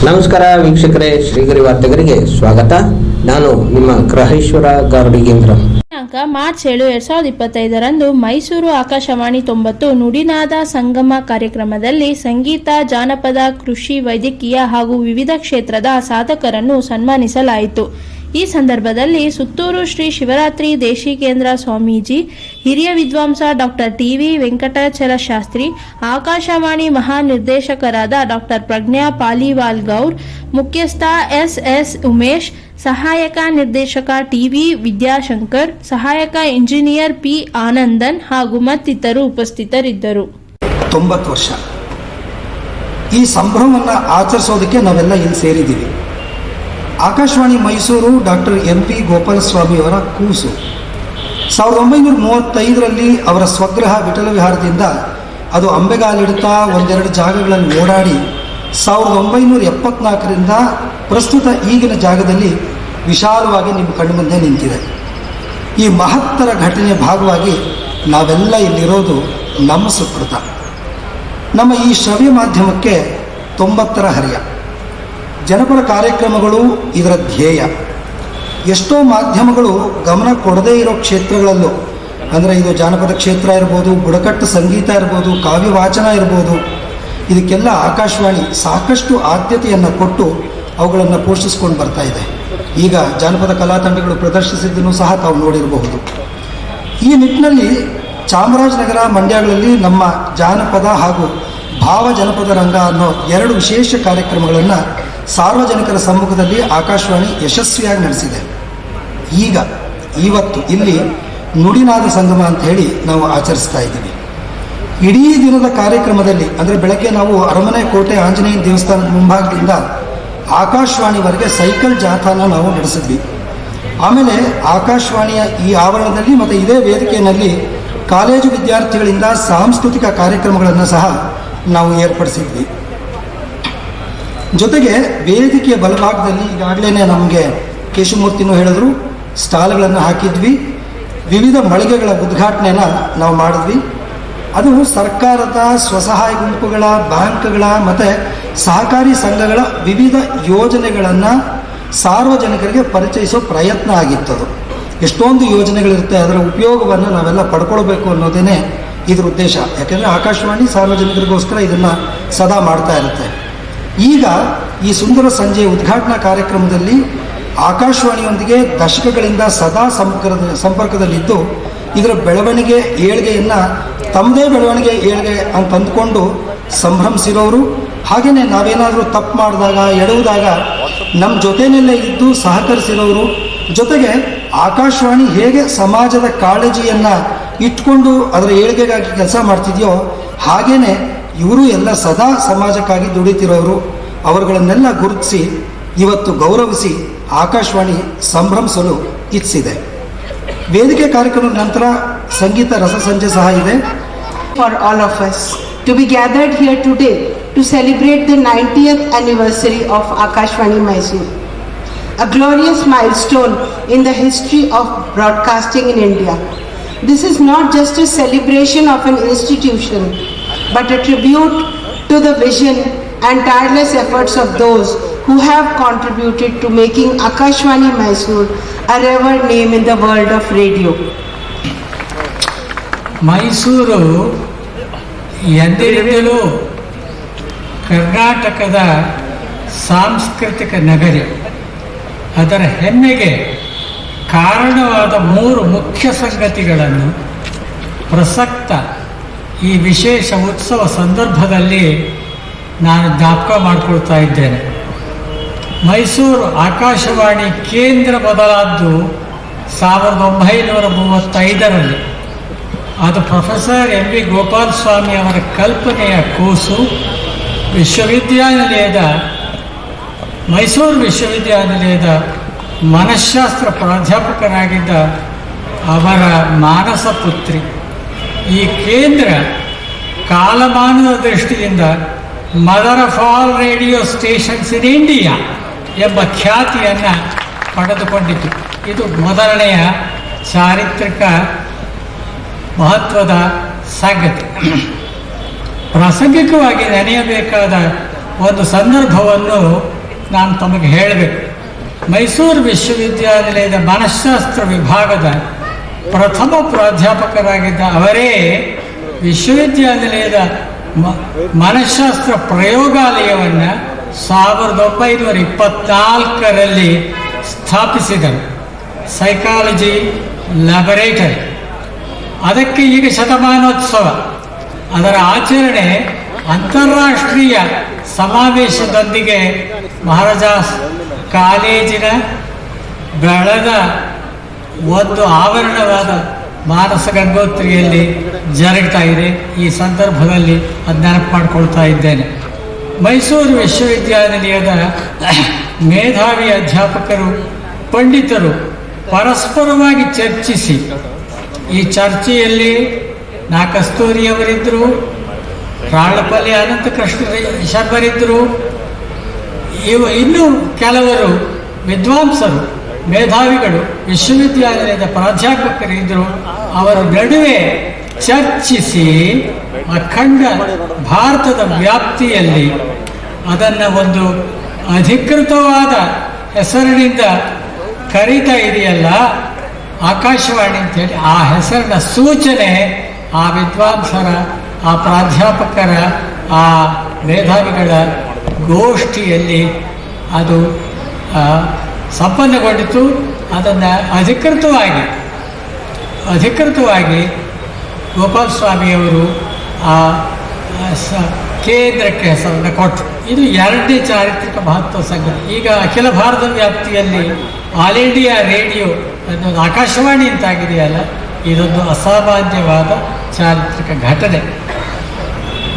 ನಮಸ್ಕಾರ ವೀಕ್ಷಕರೇ, ಶ್ರೀಗರಿ ವಾರ್ತೆಗರಿಗೆ ಸ್ವಾಗತ. ನಾನು ನಿಮ್ಮ ಗ್ರಹೇಶ್ವರ ಗಾರ್ಡಿಗೇಂದ್ರ. ಮಾರ್ಚ್ 7, 2025 ಮೈಸೂರು ಆಕಾಶವಾಣಿ 90 ನುಡಿನಾದ ಸಂಗಮ ಕಾರ್ಯಕ್ರಮದಲ್ಲಿ ಸಂಗೀತ, ಜಾನಪದ, ಕೃಷಿ, ವೈದ್ಯಕೀಯ ಹಾಗೂ ವಿವಿಧ ಕ್ಷೇತ್ರದ ಸಾಧಕರನ್ನು ಸನ್ಮಾನಿಸಲಾಯಿತು. ಈ ಸಂದರ್ಭದಲ್ಲಿ ಸುತ್ತೂರು ಶ್ರೀ ಶಿವರಾತ್ರಿ ದೇಶಿಕೇಂದ್ರ ಸ್ವಾಮೀಜಿ, ಹಿರಿಯ ವಿದ್ವಾಂಸ ಡಾಕ್ಟರ್ ಟಿ.ವಿ. ವೆಂಕಟಾಚಲ ಶಾಸ್ತ್ರಿ, ಆಕಾಶವಾಣಿ ಮಹಾನಿರ್ದೇಶಕರಾದ ಡಾಕ್ಟರ್ ಪ್ರಜ್ಞಾ ಪಾಲಿವಾಲ್ ಗೌರ್, ಮುಖ್ಯಸ್ಥ ಎಸ್ ಉಮೇಶ್, ಸಹಾಯಕ ನಿರ್ದೇಶಕ ಟಿ.ವಿ. ವಿದ್ಯಾಶಂಕರ್, ಸಹಾಯಕ ಇಂಜಿನಿಯರ್ ಪಿ. ಆನಂದನ್ ಹಾಗೂ ಮತ್ತಿತರರು ಉಪಸ್ಥಿತರಿದ್ದರು. 90 ವರ್ಷ ಈ ಸಂಭ್ರಮವನ್ನು ಆಚರಿಸೋದಕ್ಕೆ ನಾವೆಲ್ಲ ಇಲ್ಲಿ ಸೇರಿದ್ದೀವಿ. Akashvani Mysuru doctor MP. ಗೋಪಾಲಸ್ವಾಮಿಯವರ ಕೂಸು. 1935ರಲ್ಲಿ ಅವರ ಸ್ವಗ್ರಹ ವಿಠಲ ವಿಹಾರದಿಂದ ಅದು ಅಂಬೆಗಾಲಿಡ್ತಾ ಒಂದೆರಡು ಜಾಗಗಳಲ್ಲಿ ಓಡಾಡಿ 1974ರಿಂದ ಪ್ರಸ್ತುತ ಈಗಿನ ಜಾಗದಲ್ಲಿ ವಿಶಾಲವಾಗಿ ನಿಮ್ಮ ಕಣ್ಣು ಮುಂದೆ ನಿಂತಿದೆ. ಈ ಮಹತ್ತರ ಘಟನೆಯ ಭಾಗವಾಗಿ ನಾವೆಲ್ಲ ಇಲ್ಲಿರೋದು ನಮ್ಮ ಸುಕೃತ. ನಮ್ಮ ಈ ಶ್ರವ್ಯ ಮಾಧ್ಯಮಕ್ಕೆ 90ರ ಹರೆಯ. ಜನಪರ ಕಾರ್ಯಕ್ರಮಗಳು ಇದರ ಧ್ಯೇಯ. ಎಷ್ಟೋ ಮಾಧ್ಯಮಗಳು ಗಮನ ಕೊಡದೇ ಇರೋ ಕ್ಷೇತ್ರಗಳಲ್ಲೂ, ಅಂದರೆ ಇದು ಜಾನಪದ ಕ್ಷೇತ್ರ ಇರ್ಬೋದು, ಬುಡಕಟ್ಟು ಸಂಗೀತ ಇರ್ಬೋದು, ಕಾವ್ಯ ವಾಚನ ಇರ್ಬೋದು, ಇದಕ್ಕೆಲ್ಲ ಆಕಾಶವಾಣಿ ಸಾಕಷ್ಟು ಆದ್ಯತೆಯನ್ನು ಕೊಟ್ಟು ಅವುಗಳನ್ನು ಪೋಷಿಸ್ಕೊಂಡು ಬರ್ತಾ ಇದೆ. ಈಗ ಜಾನಪದ ಕಲಾ ತಂಡಗಳು ಪ್ರದರ್ಶಿಸಿದ್ದನ್ನು ಸಹ ತಾವು ನೋಡಿರಬಹುದು. ಈ ನಿಟ್ಟಿನಲ್ಲಿ ಚಾಮರಾಜನಗರ, ಮಂಡ್ಯಗಳಲ್ಲಿ ನಮ್ಮ ಜಾನಪದ ಹಾಗೂ ಭಾವ ಜನಪದ ರಂಗ ಅನ್ನೋ 2 ವಿಶೇಷ ಕಾರ್ಯಕ್ರಮಗಳನ್ನು ಸಾರ್ವಜನಿಕರ ಸಮ್ಮುಖದಲ್ಲಿ ಆಕಾಶವಾಣಿ ಯಶಸ್ವಿಯಾಗಿ ನಡೆಸಿದೆ. ಇವತ್ತು ಇಲ್ಲಿ ನುಡಿನಾದ ಸಂಗಮ ಅಂತ ಹೇಳಿ ನಾವು ಆಚರಿಸ್ತಾ ಇದ್ದೀವಿ. ಇಡೀ ದಿನದ ಕಾರ್ಯಕ್ರಮದಲ್ಲಿ, ಅಂದರೆ ಬೆಳಗ್ಗೆ ನಾವು ಅರಮನೆ ಕೋಟೆ ಆಂಜನೇಯ ದೇವಸ್ಥಾನದ ಮುಂಭಾಗದಿಂದ ಆಕಾಶವಾಣಿವರೆಗೆ ಸೈಕಲ್ ಜಾಥಾನ ನಾವು ನಡೆಸಿದ್ವಿ. ಆಮೇಲೆ ಆಕಾಶವಾಣಿಯ ಈ ಆವರಣದಲ್ಲಿ ಮತ್ತು ಇದೇ ವೇದಿಕೆಯಲ್ಲಿ ಕಾಲೇಜು ವಿದ್ಯಾರ್ಥಿಗಳಿಂದ ಸಾಂಸ್ಕೃತಿಕ ಕಾರ್ಯಕ್ರಮಗಳನ್ನು ಸಹ ನಾವು ಏರ್ಪಡಿಸಿದ್ವಿ. ಜೊತೆಗೆ ವೇದಿಕೆಯ ಬಲಭಾಗದಲ್ಲಿ ಈಗಾಗಲೇ ನಮಗೆ ಕೇಶಮೂರ್ತಿನೂ ಹೇಳಿದ್ರು, ಸ್ಟಾಲ್ಗಳನ್ನು ಹಾಕಿದ್ವಿ. ವಿವಿಧ ಮಳಿಗೆಗಳ ಉದ್ಘಾಟನೆಯನ್ನು ನಾವು ಮಾಡಿದ್ವಿ. ಅದು ಸರ್ಕಾರದ ಸ್ವಸಹಾಯ ಗುಂಪುಗಳ, ಬ್ಯಾಂಕ್ಗಳ ಮತ್ತು ಸಹಕಾರಿ ಸಂಘಗಳ ವಿವಿಧ ಯೋಜನೆಗಳನ್ನು ಸಾರ್ವಜನಿಕರಿಗೆ ಪರಿಚಯಿಸೋ ಪ್ರಯತ್ನ ಆಗಿತ್ತದು. ಎಷ್ಟೊಂದು ಯೋಜನೆಗಳಿರುತ್ತೆ, ಅದರ ಉಪಯೋಗವನ್ನು ನಾವೆಲ್ಲ ಪಡ್ಕೊಳ್ಬೇಕು ಅನ್ನೋದೇ ಇದ್ರ ಉದ್ದೇಶ. ಯಾಕೆಂದರೆ ಆಕಾಶವಾಣಿ ಸಾರ್ವಜನಿಕರಿಗೋಸ್ಕರ ಇದನ್ನು ಸದಾ ಮಾಡ್ತಾ ಇರುತ್ತೆ. ಈಗ ಈ ಸುಂದರ ಸಂಜೆಯ ಉದ್ಘಾಟನಾ ಕಾರ್ಯಕ್ರಮದಲ್ಲಿ ಆಕಾಶವಾಣಿಯೊಂದಿಗೆ ದಶಕಗಳಿಂದ ಸದಾ ಸಂಪರ್ಕದಲ್ಲಿದ್ದು ಇದರ ಬೆಳವಣಿಗೆ ಏಳ್ಗೆಯನ್ನು ತಮ್ಮದೇ ಬೆಳವಣಿಗೆ ಏಳ್ಗೆ ಅಂತ ಅಂದ್ಕೊಂಡು ಸಂಭ್ರಮಿಸಿರೋರು, ಹಾಗೆಯೇ ನಾವೇನಾದರೂ ತಪ್ಪು ಮಾಡಿದಾಗ, ಎಡುವುದಾಗ ನಮ್ಮ ಜೊತೆಯಲ್ಲೇ ಇದ್ದು ಸಹಕರಿಸಿರೋರು, ಜೊತೆಗೆ ಆಕಾಶವಾಣಿ ಹೇಗೆ ಸಮಾಜದ ಕಾಳಜಿಯನ್ನು ಇಟ್ಕೊಂಡು ಅದರ ಏಳ್ಗೆಗಾಗಿ ಕೆಲಸ ಮಾಡ್ತಿದೆಯೋ ಹಾಗೆಯೇ ಇವರು ಎಲ್ಲ ಸದಾ ಸಮಾಜಕ್ಕಾಗಿ ದುಡಿತಿರೋರು. ಅವರುಗಳನ್ನೆಲ್ಲ ಗುರುತಿಸಿ ಇವತ್ತು ಗೌರವಿಸಿ ಆಕಾಶವಾಣಿ ಸಂಭ್ರಮಿಸಲು ಇಚ್ಛಿಸಿದೆ. ವೇದಿಕೆ ಕಾರ್ಯಕ್ರಮದ ನಂತರ ಸಂಗೀತ ರಸಸಂಜೆ ಸಹ ಇದೆ. For all of us to be gathered here today to celebrate the 90th anniversary of Akashvani Mysore, a glorious milestone in the history of broadcasting in India. This is not just a celebration of an institution, but a tribute to the vision and tireless efforts of those who have contributed to making Akashvani Mysore a revered name in the world of radio. Mysuru ಎಂದಿನಿಂದಲೂ ಕರ್ನಾಟಕದ ಸಾಂಸ್ಕೃತಿಕ ನಗರಿ. ಅದರ ಹೆಮ್ಮೆಗೆ ಕಾರಣವಾದ 3 ಮುಖ್ಯ ಸಂಗತಿಗಳನ್ನು ಪ್ರಸಕ್ತ ಈ ವಿಶೇಷ ಉತ್ಸವ ಸಂದರ್ಭದಲ್ಲಿ ನಾನು ಜ್ಞಾಪಕ ಮಾಡಿಕೊಳ್ತಾ ಇದ್ದೇನೆ. ಮೈಸೂರು ಆಕಾಶವಾಣಿ ಕೇಂದ್ರ ಮೊದಲಾದ್ದು 1935ರಲ್ಲಿ. ಅದು ಪ್ರೊಫೆಸರ್ ಎಂ.ವಿ. ಗೋಪಾಲಸ್ವಾಮಿ ಅವರ ಕಲ್ಪನೆಯ ಕೂಸು. ಮೈಸೂರು ವಿಶ್ವವಿದ್ಯಾನಿಲಯದ ಮನಃಶಾಸ್ತ್ರ ಪ್ರಾಧ್ಯಾಪಕರಾಗಿದ್ದ ಅವರ ಮಾನಸ ಪುತ್ರಿ. ಈ ಕೇಂದ್ರ ಕಾಲಮಾನದ ದೃಷ್ಟಿಯಿಂದ mother of all radio stations in India ಎಂಬ ಖ್ಯಾತಿಯನ್ನು ಪಡೆದುಕೊಂಡಿತು. ಇದು ಮೊದಲನೆಯ ಚಾರಿತ್ರಿಕ ಮಹತ್ವದ ಸಂಗತಿ. ಪ್ರಾಸಂಗಿಕವಾಗಿ ನೆನೆಯಬೇಕಾದ ಒಂದು ಸಂದರ್ಭವನ್ನು ನಾನು ತಮಗೆ ಹೇಳಬೇಕು. ಮೈಸೂರು ವಿಶ್ವವಿದ್ಯಾನಿಲಯದ ಮನಃಶಾಸ್ತ್ರ ವಿಭಾಗದ ಪ್ರಥಮ ಪ್ರಾಧ್ಯಾಪಕರಾಗಿದ್ದ ಅವರೇ ವಿಶ್ವವಿದ್ಯಾನಿಲಯದ ಮನಃಶಾಸ್ತ್ರ ಪ್ರಯೋಗಾಲಯವನ್ನು 1924ರಲ್ಲಿ ಸ್ಥಾಪಿಸಿದರು. Psychology laboratory. ಅದಕ್ಕೆ ಈಗ ಶತಮಾನೋತ್ಸವ. ಅದರ ಆಚರಣೆ ಅಂತಾರಾಷ್ಟ್ರೀಯ ಸಮಾವೇಶದೊಂದಿಗೆ ಮಹಾರಾಜಾಸ್ ಕಾಲೇಜಿನ ಬೆಳೆದ ಒಂದು ಆವರಣವಾದ ಮಾನಸ ಗಂಗೋತ್ರಿಯಲ್ಲಿ ಜರುಗ್ತಾ ಇದೆ. ಈ ಸಂದರ್ಭದಲ್ಲಿ ಅದು ನೆನಪು ಮಾಡಿಕೊಳ್ತಾ ಇದ್ದೇನೆ. ಮೈಸೂರು ವಿಶ್ವವಿದ್ಯಾನಿಲಯದ ಮೇಧಾವಿ ಅಧ್ಯಾಪಕರು, ಪಂಡಿತರು ಪರಸ್ಪರವಾಗಿ ಚರ್ಚಿಸಿ, ಈ ಚರ್ಚೆಯಲ್ಲಿ ನಾ ಕಸ್ತೂರಿಯವರಿದ್ದರು, ರಾಳಪಲ್ಲಿ ಅನಂತಕೃಷ್ಣ ಶರ್ಮರಿದ್ದರು, ಇನ್ನೂ ಕೆಲವರು ವಿದ್ವಾಂಸರು, ಮೇಧಾವಿಗಳು, ವಿಶ್ವವಿದ್ಯಾನಿಲಯದ ಪ್ರಾಧ್ಯಾಪಕರಿದ್ದರು. ಅವರ ನಡುವೆ ಚರ್ಚಿಸಿ ಅಖಂಡ ಭಾರತದ ವ್ಯಾಪ್ತಿಯಲ್ಲಿ ಅದನ್ನು ಒಂದು ಅಧಿಕೃತವಾದ ಹೆಸರಿನಿಂದ ಕರೀತಾ ಇದೆಯಲ್ಲ ಆಕಾಶವಾಣಿ ಅಂತೇಳಿ, ಆ ಹೆಸರಿನ ಸೂಚನೆ ಆ ವಿದ್ವಾಂಸರ, ಆ ಪ್ರಾಧ್ಯಾಪಕರ, ಆ ಮೇಧಾವಿಗಳ ಗೋಷ್ಠಿಯಲ್ಲಿ ಅದು ಸಂಪನ್ನಗೊಂಡಿತು. ಅದನ್ನು ಅಧಿಕೃತವಾಗಿ ಗೋಪಾಲ ಸ್ವಾಮಿಯವರು ಆ ಕೇಂದ್ರಕ್ಕೆ ಹೆಸರನ್ನು ಕೊಟ್ಟರು. ಇದು 2ನೇ ಚಾರಿತ್ರಿಕ ಮಹತ್ವ ಸಂಗತಿ. ಈಗ ಅಖಿಲ ಭಾರತ ವ್ಯಾಪ್ತಿಯಲ್ಲಿ ಆಲ್ ಇಂಡಿಯಾ ರೇಡಿಯೋ ಅನ್ನೋದು ಆಕಾಶವಾಣಿ ಅಂತಾಗಿದೆಯಲ್ಲ, ಇದೊಂದು ಅಸಾಮಾನ್ಯವಾದ ಚಾರಿತ್ರಿಕ ಘಟನೆ.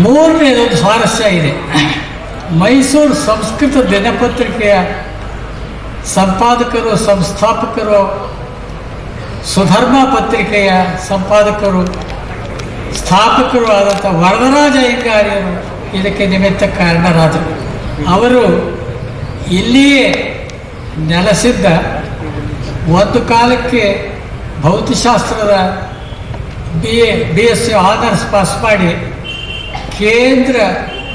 3ನೇದೊಂದು ಸ್ವಾರಸ್ಯ ಇದೆ. ಮೈಸೂರು ಸಂಸ್ಕೃತ ದಿನಪತ್ರಿಕೆಯ ಸಂಪಾದಕರು, ಸಂಸ್ಥಾಪಕರು, ಸುಧರ್ಮ ಪತ್ರಿಕೆಯ ಸಂಪಾದಕರು, ಸ್ಥಾಪಕರು ಆದಂಥ ವರದರಾಜ ಅಯ್ಯಂಗಾರ್ಯರು ಇದಕ್ಕೆ ನಿಮಿತ್ತ ಕಾರಣರಾದರು. ಅವರು ಇಲ್ಲಿಯೇ ನೆಲೆಸಿದ್ದ, ಒಂದು ಕಾಲಕ್ಕೆ ಭೌತಶಾಸ್ತ್ರದ BSc ಆನರ್ಸ್ ಪಾಸ್ ಮಾಡಿ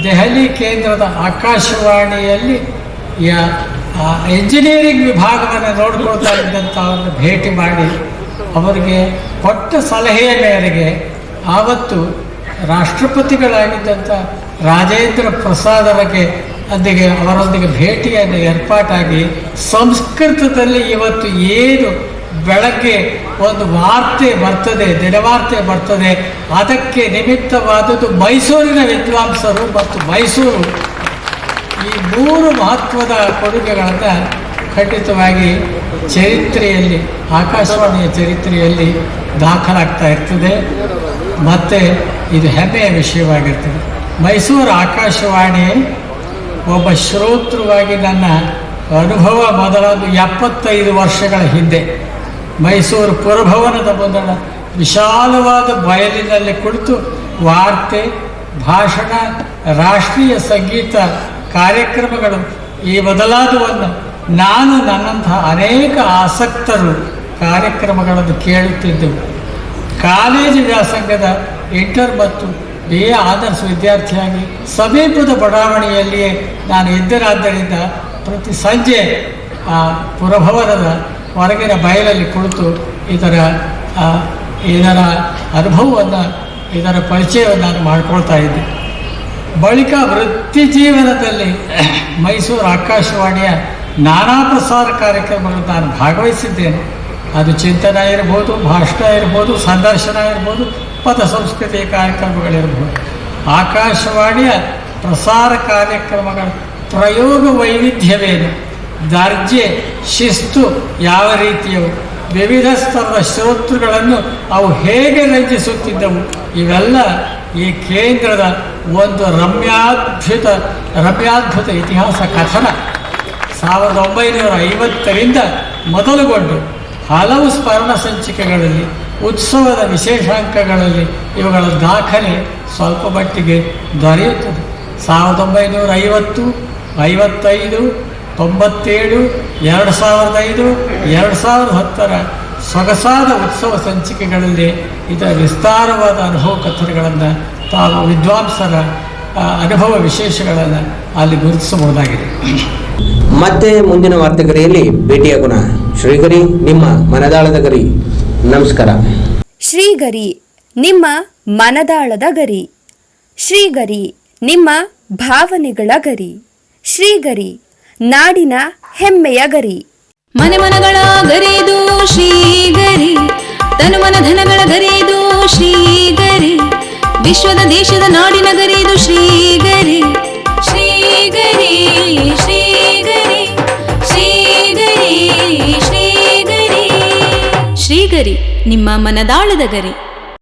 ದೆಹಲಿ ಕೇಂದ್ರದ ಆಕಾಶವಾಣಿಯಲ್ಲಿ ಎಂಜಿನಿಯರಿಂಗ್ ವಿಭಾಗವನ್ನು ನೋಡ್ಕೊಳ್ತಾ ಇದ್ದಂಥವ್ರನ್ನ ಭೇಟಿ ಮಾಡಿ ಅವರಿಗೆ ಕೊಟ್ಟ ಸಲಹೆಯ ಮೇರೆಗೆ ಆವತ್ತು ರಾಷ್ಟ್ರಪತಿಗಳಾಗಿದ್ದಂಥ ರಾಜೇಂದ್ರ ಪ್ರಸಾದರಿಗೆ ಅವರೊಂದಿಗೆ ಭೇಟಿಯನ್ನು ಏರ್ಪಾಟಾಗಿ ಸಂಸ್ಕೃತದಲ್ಲಿ ಇವತ್ತು ಏನು ಬೆಳಗ್ಗೆ ಒಂದು ವಾರ್ತೆ ಬರ್ತದೆ, ದಿನವಾರ್ತೆ ಬರ್ತದೆ, ಅದಕ್ಕೆ ನಿಮಿತ್ತವಾದದ್ದು ಮೈಸೂರಿನ ವಿದ್ವಾಂಸರು ಮತ್ತು ಮೈಸೂರು. ಈ 3 ಮಹತ್ವದ ಕೊಡುಗೆಗಳನ್ನು ಖಂಡಿತವಾಗಿ ಚರಿತ್ರೆಯಲ್ಲಿ, ಆಕಾಶವಾಣಿಯ ಚರಿತ್ರೆಯಲ್ಲಿ ದಾಖಲಾಗ್ತಾ ಇರ್ತದೆ. ಮತ್ತು ಇದು ಹೆಮ್ಮೆಯ ವಿಷಯವಾಗಿರ್ತದೆ. ಮೈಸೂರು ಆಕಾಶವಾಣಿ ಒಬ್ಬ ಶ್ರೋತೃವಾಗಿ ನನ್ನ ಅನುಭವ ಮೊದಲಾದ 75 ವರ್ಷಗಳ ಹಿಂದೆ ಮೈಸೂರು ಪುರಭವನದ ಮುಂದಣ ವಿಶಾಲವಾದ ಬಯಲಿನಲ್ಲಿ ಕುಳಿತು ವಾರ್ತೆ, ಭಾಷಣ, ರಾಷ್ಟ್ರೀಯ ಸಂಗೀತ ಕಾರ್ಯಕ್ರಮಗಳು ಈ ಮೊದಲಾದವನ್ನು ನಾನು ನನ್ನಂತಹ ಅನೇಕ ಆಸಕ್ತರು ಕಾರ್ಯಕ್ರಮಗಳನ್ನು ಕೇಳುತ್ತಿದ್ದೆವು. ಕಾಲೇಜು ವ್ಯಾಸಂಗದ ಇಂಟರ್ ಮತ್ತು BA ಆನರ್ಸ್ ವಿದ್ಯಾರ್ಥಿಯಾಗಿ ಸಮೀಪದ ಬಡಾವಣೆಯಲ್ಲಿಯೇ ನಾನು ಇದ್ದರಾದ್ದರಿಂದ ಪ್ರತಿ ಸಂಜೆ ಆ ಪುರಭವನದ ಹೊರಗಿನ ಬಯಲಲ್ಲಿ ಕುಳಿತು ಇದರ ಅನುಭವವನ್ನು, ಇದರ ಪರಿಚಯವನ್ನು ನಾನು ಮಾಡಿಕೊಳ್ತಾ ಇದ್ದೆ. ಬಳಿಕ ವೃತ್ತಿ ಜೀವನದಲ್ಲಿ ಮೈಸೂರು ಆಕಾಶವಾಣಿಯ ನಾನಾ ಪ್ರಸಾರ ಕಾರ್ಯಕ್ರಮಗಳನ್ನು ನಾನು ಭಾಗವಹಿಸಿದ್ದೇನೆ. ಅದು ಚಿಂತನ ಇರ್ಬೋದು, ಭಾಷಣ ಇರ್ಬೋದು, ಸಂದರ್ಶನ ಇರ್ಬೋದು, ಪಥ ಸಂಸ್ಕೃತಿಯ ಕಾರ್ಯಕ್ರಮಗಳಿರ್ಬೋದು. ಆಕಾಶವಾಣಿಯ ಪ್ರಸಾರ ಕಾರ್ಯಕ್ರಮಗಳ ಪ್ರಯೋಗ ವೈವಿಧ್ಯವೇನು, ದರ್ಜೆ, ಶಿಸ್ತು ಯಾವ ರೀತಿಯವು, ವಿವಿಧ ಸ್ತರದ ಶ್ರೋತೃಗಳನ್ನು ಅವು ಹೇಗೆ ರಂಜಿಸುತ್ತಿದ್ದವು, ಇವೆಲ್ಲ ಈ ಕೇಂದ್ರದ ಒಂದು ರಮ್ಯಾದ್ಭುತ ಇತಿಹಾಸ ಕಥನ. 1950ರಿಂದ ಮೊದಲುಗೊಂಡು ಹಲವು ಸ್ಮರಣ ಸಂಚಿಕೆಗಳಲ್ಲಿ, ಉತ್ಸವದ ವಿಶೇಷಾಂಕಗಳಲ್ಲಿ ಇವುಗಳ ದಾಖಲೆ ಸ್ವಲ್ಪ ಮಟ್ಟಿಗೆ ದೊರೆಯುತ್ತದೆ. 1950, 55, 97, 2005, 2010ರ ಸೊಗಸಾದ ಉತ್ಸವ ಸಂಚಿಕೆಗಳಲ್ಲಿ ಇದರ ವಿಸ್ತಾರವಾದ ಅನುಭವ ಕಥನಗಳನ್ನು ತಾವು ವಿದ್ವಾಂಸರ ಅನುಭವ ವಿಶೇಷಗಳನ್ನು ಅಲ್ಲಿ ಗುರುತಿಸಬಹುದಾಗಿದೆ. ಮತ್ತೆ ಮುಂದಿನ ವಾರ್ತೆಗರಿಯಲ್ಲಿ ಭೇಟಿಯಾಗೋಣ. ಶ್ರೀಗರಿ, ನಿಮ್ಮ ಮನದಾಳದ ಗರಿ. ನಮಸ್ಕಾರ. ಶ್ರೀಗರಿ, ನಿಮ್ಮ ಮನದಾಳದ ಗರಿ. ಶ್ರೀಗರಿ, ನಿಮ್ಮ ಭಾವನೆಗಳ ಗರಿ. ಶ್ರೀಗರಿ, ನಾಡಿನ ಹೆಮ್ಮೆಯ ಗರಿ. ಮನೆ ಮನಗಳ ಗರಿದು ಶ್ರೀಗರಿ, ತನು ಮನ ಧನಗಳ ಗರಿದು ಶ್ರೀಗರಿ, ವಿಶ್ವದ ದೇಶದ ನಾಡಿನ ಗರಿದು ಶ್ರೀಗರಿ. ಶ್ರೀಗರಿ ಶ್ರೀಗರಿ ಶ್ರೀಗರಿ ಶ್ರೀಗರಿ ಶ್ರೀಗರಿ, ನಿಮ್ಮ ಮನದಾಳದ ಗರಿ.